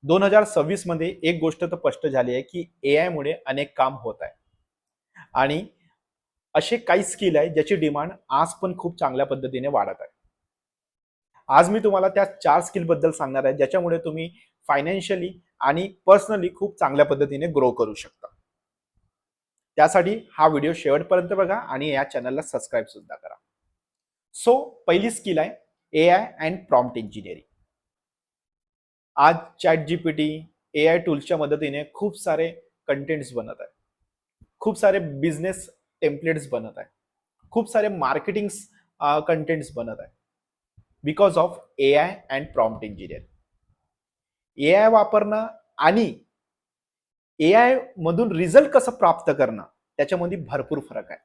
2026 मध्ये एक गोष्ट तर स्पष्ट झाली आहे की एआय मुळे अनेक काम होत आहे आणि असे काही स्किल आहे ज्याची डिमांड आज पण खूप चांगल्या पद्धतीने वाढत आहे. आज मी तुम्हाला त्या 4 स्किल बद्दल सांगणार आहे ज्याच्यामुळे तुम्ही फायनान्शियली आणि पर्सनली खूप चांगल्या पद्धतीने ग्रो करू शकता. त्यासाठी हा व्हिडिओ शेवटपर्यंत बघा आणि या चॅनलला सबस्क्राईब सुद्धा करा. सो पहिली स्किल आहे एआय अँड प्रॉम्प्ट इंजिनिअरिंग. आज चॅट जीपीटी एआय टूल्सच्या मदतीने खूप सारे कंटेंट्स बनत आहे. खूप सारे बिझनेस टेम्पलेट्स बनत आहे. खूप सारे मार्केटिंग कंटेंट्स बनत आहे because of AI and prompt engineering. AI वापरणं आणि एआय मधून रिझल्ट कसं प्राप्त करणं त्याच्यामध्ये भरपूर फरक आहे.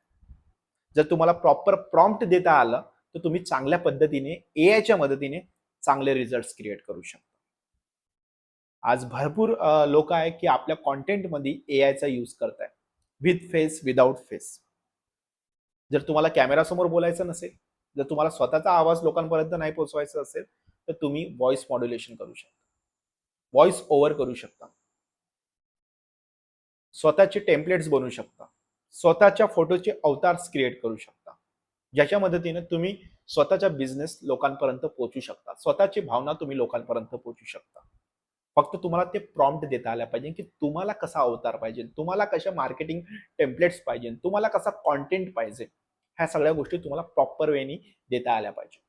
जर तुम्हाला प्रॉपर प्रॉम्प्ट देता आलं तर तुम्ही चांगल्या पद्धतीने एआयच्या मदतीने चांगले रिझल्ट क्रिएट करू शकता. आज भरपूर लोक आहे की आपल्या कॉन्टेंटमध्ये एआयचा यूज करताय विथ फेस विदाउट फेस. जर तुम्हाला कॅमेरा समोर बोलायचं नसेल, जर तुम्हाला स्वतःचा आवाज लोकांपर्यंत नाही पोहोचवायचा असेल तर तुम्ही व्हॉइस मॉड्युलेशन करू शकता, व्हॉइस ओव्हर करू शकता, स्वतःचे टेम्पलेट्स बनवू शकता, स्वतःच्या फोटोचे अवतार्स क्रिएट करू शकता, ज्याच्या मदतीने तुम्ही स्वतःचा बिझनेस लोकांपर्यंत पोहोचू शकता, स्वतःची भावना तुम्ही लोकांपर्यंत पोहोचू शकता. फक्त तुम्हाला ते प्रॉम्प्ट देता आल्या पाहिजे की तुम्हाला कसा अवतार पाहिजे, तुम्हाला कशा मार्केटिंग टेम्पलेट्स पाहिजे, तुम्हाला कसा कॉन्टेंट पाहिजे, ह्या सगळ्या गोष्टी तुम्हाला प्रॉपर वेनी देता आल्या पाहिजे.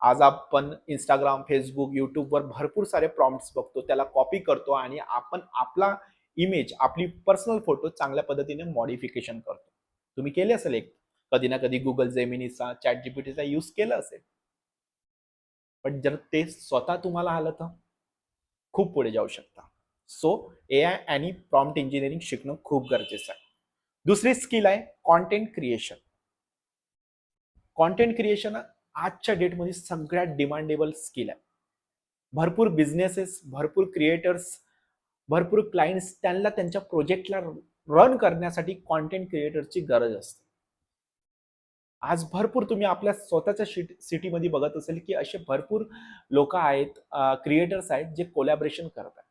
आज आपण इंस्टाग्राम, फेसबुक, युट्यूबवर भरपूर सारे प्रॉम्प्ट्स बघतो, त्याला कॉपी करतो आणि आपण आपला इमेज, आपली पर्सनल फोटो चांगल्या पद्धतीने मॉडिफिकेशन करतो. तुम्ही केले असेल एक कधी ना कधी गुगल जेमिनीचा, चॅट जीपीटीचा यूज केला असेल. पण जर ते स्वतः तुम्हाला आलं तर खूप पुढे जाऊ शकता. सो एआय आणि प्रॉम्प्ट इंजिनिअरिंग शिकणं खूप गरजेचं आहे. दुसरी स्किल आहे कॉन्टेंट क्रिएशन. कॉन्टेंट क्रिएशन आजच्या डेटमध्ये सगळ्यात डिमांडेबल स्किल आहे. भरपूर बिझनेसेस, भरपूर क्रिएटर्स, भरपूर क्लायंट्स त्यांना त्यांच्या प्रोजेक्टला रन करण्यासाठी कॉन्टेंट क्रिएटरची गरज असते. आज भरपूर तुम्ही आपल्या स्वतःच्या सिटीमध्ये बघत असेल की असे भरपूर लोक आहेत, क्रिएटर्स आहेत जे कोलॅबरेशन करतात.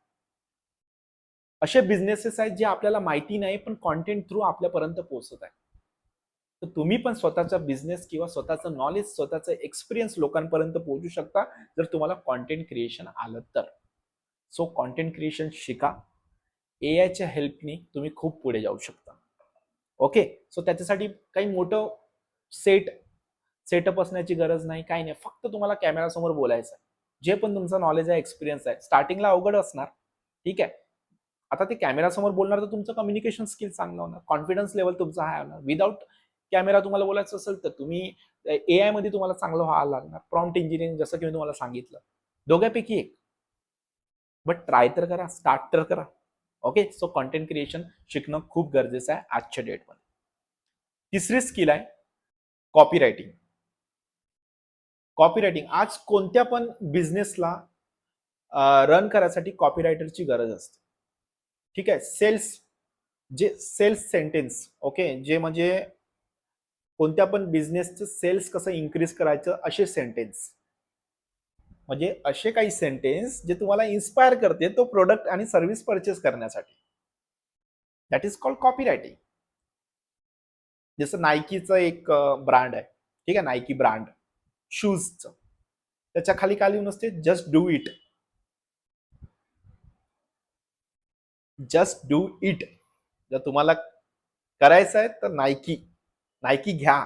असे बिझनेसेस आहेत जे आपल्याला माहिती नाही पण कॉन्टेंट थ्रू आपल्यापर्यंत पोहोचत आहे. तर तुम्ही पण स्वतःचा बिझनेस किंवा स्वतःचं नॉलेज, स्वतःचा एक्सपिरियन्स लोकांपर्यंत पोहोचू शकता जर तुम्हाला कॉन्टेंट क्रिएशन आलं तर. सो कॉन्टेंट क्रिएशन शिका. एआयच्या हेल्पनी तुम्ही खूप पुढे जाऊ शकता. ओके, सो त्याच्यासाठी काही मोठं सेटअप असण्याची गरज नाही, काही नाही. फक्त तुम्हाला कॅमेरा समोर बोलायचं आहे. जे पण तुमचं नॉलेज आहे, एक्सपिरियन्स आहे, स्टार्टिंगला अवघड असणार, ठीक आहे. आता ते कॅमेरा समोर बोलणार तर तुमचं कम्युनिकेशन स्किल चांगलं होणार, कॉन्फिडन्स लेवल तुमचा हाय होणार. विदाउट कॅमेरा तुम्हाला बोलायचं असेल तर तुम्ही एआय मध्ये तुम्हाला चांगलं व्हायला लागणार. प्रॉम्प्ट इंजिनिअरिंग जसं की मी तुम्हाला सांगितलं, दोघांपैकी एक. बट ट्राय तर करा, स्टार्ट तर करा. ओके, सो कॉन्टेंट क्रिएशन शिकणं खूप गरजेचं आहे आजच्या डेटमध्ये. तिसरी स्किल आहे कॉपी रायटिंग. कॉपी रायटिंग आज कोणत्या पण बिझनेसला रन करायसाठी कॉपी रायटरची गरज असते. ठीक आहे, सेल्स सेंटेन्स, ओके, जे म्हणजे कोणत्या पण बिझनेसचं सेल्स कसं इन्क्रीज करायचं असे सेंटेन्स, म्हणजे असे काही सेंटेन्स जे तुम्हाला इन्स्पायर करते तो प्रोडक्ट आणि सर्व्हिस परचेस करण्यासाठी. That is called copy writing. जसं नायकीचं एक ब्रँड आहे, ठीक आहे, नायकी ब्रँड शूजचं, त्याच्या खाली काय लिहून असते, just do it. Just do it. जर तुम्हाला करायचं आहे तर नायकी नायकी घ्या.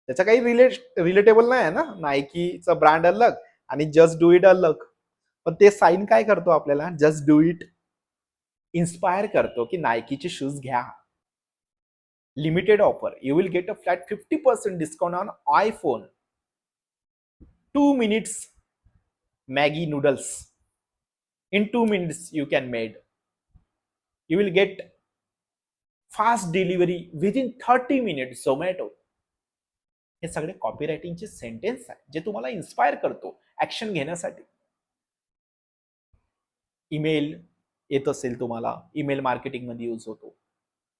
त्याचा काही रिलेटेबल नाही आहे ना, नायकीचा ब्रँड अलग आणि जस्ट डू इट अलग. पण ते साइन काय करतो आपल्याला, जस्ट डू इट इन्स्पायर करतो की नायकीचे शूज घ्या. Limited offer, you will get a flat 50% discount on iPhone, 2 minutes Maggi noodles, in 2 minutes you can made, you will get fast delivery within 30 minutes Zomato. हे सगळे copy रायटिंगचे sentence आहे जे तुम्हाला inspire करतो action घेण्यासाठी. Email येत असेल तुम्हाला, ईमेल मार्केटिंग मध्ये यूज होतो.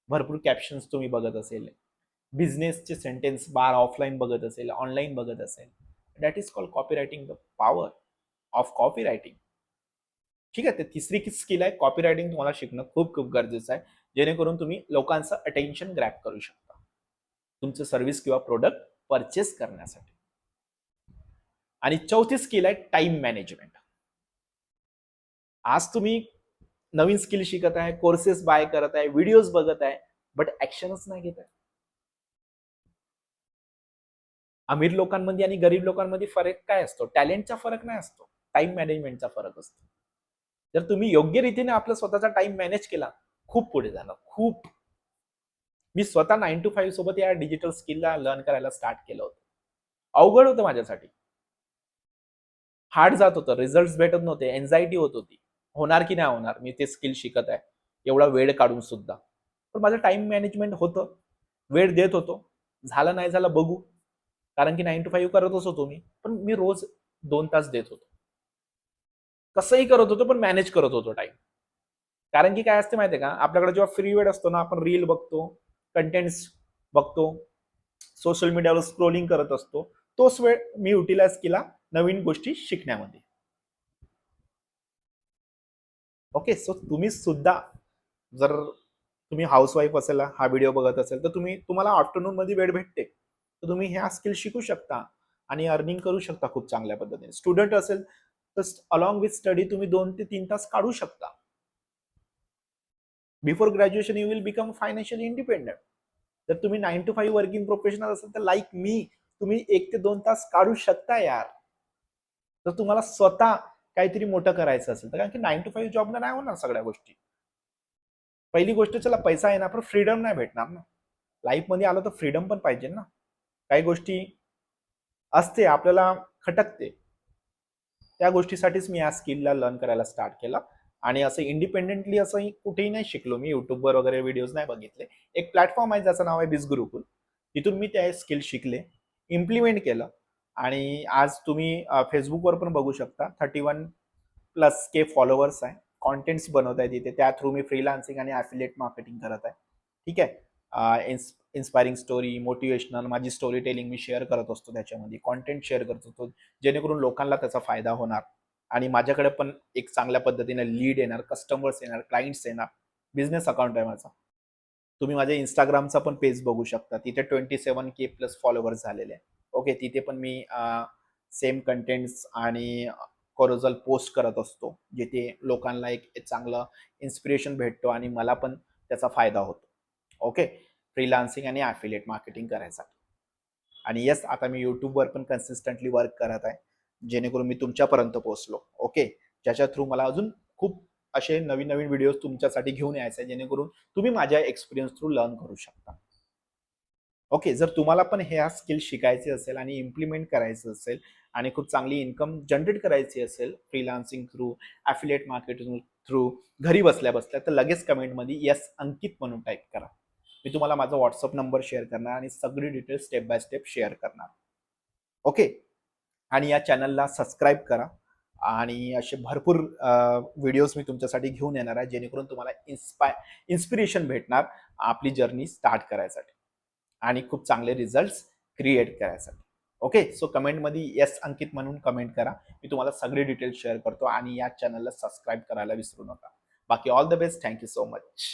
भरपूर कॅप्शन्स तुम्ही बघत असेल, बिझनेसचे सेंटेन्स बार ऑफलाईन बघत असेल, ऑनलाईन बघत असेल, that is called copy writing. The power of copy writing. ठीक आहे. ते तिसरी स्किल आहे कॉपी रायटिंग तुम्हाला शिकणं खूप खूप गरजेचं आहे. जेणेकरून तुम्ही लोकांचं अटेन्शन ग्रॅब करू शकता. तुमचं सर्व्हिस किंवा प्रोडक्ट परचेस करण्यासाठी. आणि चौथी स्किल आहे टाइम मॅनेजमेंट. आज तुम्ही नवीन स्किल शिकत आहे, कोर्सेस बाय करत आहे, व्हिडिओज बघत आहे, बट ऍक्शनच नाही घेत आहे. अमीर लोकांमध्ये आणि गरीब लोकांमध्ये फरक काय असतो? टॅलेंटचा फरक नाही असतो, टाइम मॅनेजमेंटचा फरक असतो. जर तुम्ही योग्य रीतीने आपला स्वतःचा टाइम मॅनेज केला, खूप पुढे झालं, खूप. मी स्वतः 9 to 5 सोबत या डिजिटल स्किलला लर्न करायला स्टार्ट केलं होतं. अवघड होतं माझ्यासाठी. हार्ड जात होतं, रिझल्ट भेटत नव्हते, एन्झायटी होत होती. होणार की नाही होणार? मी ते स्किल शिकत आहे, एवढा वेळ काढून सुद्धा. पण माझं टाइम मॅनेजमेंट होतं, वेळ देत होतो. झालं नाही झालं बघू. कारण की 9 to 5 करतच होतो मी. पण मी रोज 2 तास देत होतो. कसंही करत होतो, पण मॅनेज करत होतो टाइम. कारण की काय असते माहितीये का, आपल्याकडे जेव्हा फ्री वेळ असतो ना, आपण रील बघतो, कंटेंट्स बघतो, सोशल मीडियावर स्क्रोलिंग करत असतो. तोच वेळ मी युटिलाइज केला नवीन गोष्टी शिकण्यामध्ये. ओके, सो तुम्ही सुद्धा जर तुम्ही हाऊसवाईफ असेल, हा व्हिडिओ बघत असेल, तर तुम्हाला आफ्टरनून मध्ये वेळ भेटते, तर तुम्ही ह्या स्किल शिकू शकता आणि अर्निंग करू शकता खूप चांगल्या पद्धतीने. स्टुडंट असेल तर अलॉंग विथ स्टडी तुम्ही 2 ते 3 तास काढू शकता. Before graduation you will become financially independent. जर तुम्ही 9 to 5 वर्किंग प्रोफेशनल असेल तर लाईक मी तुम्ही 1 ते 2 तास काढू शकता यार. जर तुम्हाला स्वतः काहीतरी मोठं करायचं असेल तर, कारण की 9 to 5 जॉबला नाही होणार सगळ्या गोष्टी. पहिली गोष्ट चला पैसा येणार पण फ्रीडम नाही भेटणार ना. लाईफ मध्ये आलो तर फ्रीडम पण पाहिजे ना. काही गोष्टी असते आपल्याला खटकते. त्या गोष्टीसाठीच मी या स्किलला लर्न करायला स्टार्ट केला. आणि असं इंडिपेंडेंटली असं कुठेही नाही शिकलो मी. युट्यूबवर वगैरे व्हिडिओज नाही बघितले. एक प्लॅटफॉर्म आहे ज्याचं नाव आहे बिझ गुरुकुल. तिथून मी त्या स्किल शिकले, इम्प्लिमेंट केलं. आणि आज तुम्ही फेसबुकवर पण बघू शकता 31+ फॉलोअर्स आहे. कॉन्टेंट्स बनवत आहे तिथे. त्या थ्रू मी फ्रीलान्सिंग आणि ॲफिलिएट मार्केटिंग करत आहे. ठीक आहे. इन्स्पायरिंग स्टोरी, मोटिवेशनल माझी स्टोरी टेलिंग मी शेअर करत असतो त्याच्यामध्ये. कॉन्टेंट शेअर करत असतो जेणेकरून लोकांना त्याचा फायदा होणार. आणि माझ्याकडे पण एक चांगल्या पद्धतीने लीड येणार, कस्टमर्स येणार, क्लायंट्स येणार. बिझनेस अकाउंट आहे माझा. तुम्ही माझ्या इंस्टाग्रामचा पण पेज बघू शकता. तिथे 27K+ फॉलोअर्स झालेले आहे. ओके, तिथे पण मी सेम कंटेंट्स आणि कोरोजल पोस्ट करत असतो, जिथे लोकांना एक चांगलं इन्स्पिरेशन भेटतो आणि मला पण त्याचा फायदा होतो. ओके, फ्रीलान्सिंग आणि ॲफिलिएट मार्केटिंग करायसाठी. आणि येस, आता मी युट्यूबवर पण कन्सिस्टंटली वर्क करत आहे, जेणेकरून मी तुमच्यापर्यंत पोहोचलो. ओके, ज्याच्या थ्रू मला अजून खूप असे नवीन नवीन व्हिडिओज तुमच्यासाठी घेऊन यायचे, जेणेकरून तुम्ही माझ्या एक्सपिरियन्स थ्रू लर्न करू शकता. ओके, जर तुम्हाला पण ह्या स्किल शिकायचे असेल आणि इम्प्लिमेंट करायचं असेल आणि खूप चांगली इन्कम जनरेट करायची असेल फ्रीलान्सिंग थ्रू, ॲफिलिएट मार्केटिंग थ्रू, घरी बसल्या बसल्या, तर लगेच कमेंटमध्ये येस अंकित म्हणून टाईप करा. मी तुम्हाला माझा व्हॉट्सअप नंबर शेअर करणार आणि सगळी details step by step share करणार. ओके, आणि या चॅनलला सबस्क्राईब करा. आणि असे भरपूर व्हिडिओज मी तुमच्यासाठी घेऊन येणार आहे, जेणेकरून तुम्हाला इन्स्पिरेशन भेटणार आपली जर्नी स्टार्ट करायसाठी आणि खूप चांगले रिझल्ट्स क्रिएट करायसाठी. ओके, सो कमेंटमध्ये येस अंकित म्हणून कमेंट करा. मी तुम्हाला सगळे डिटेल्स शेअर करतो आणि या चॅनलला सबस्क्राईब करायला विसरू नका. बाकी all the best. Thank you so much.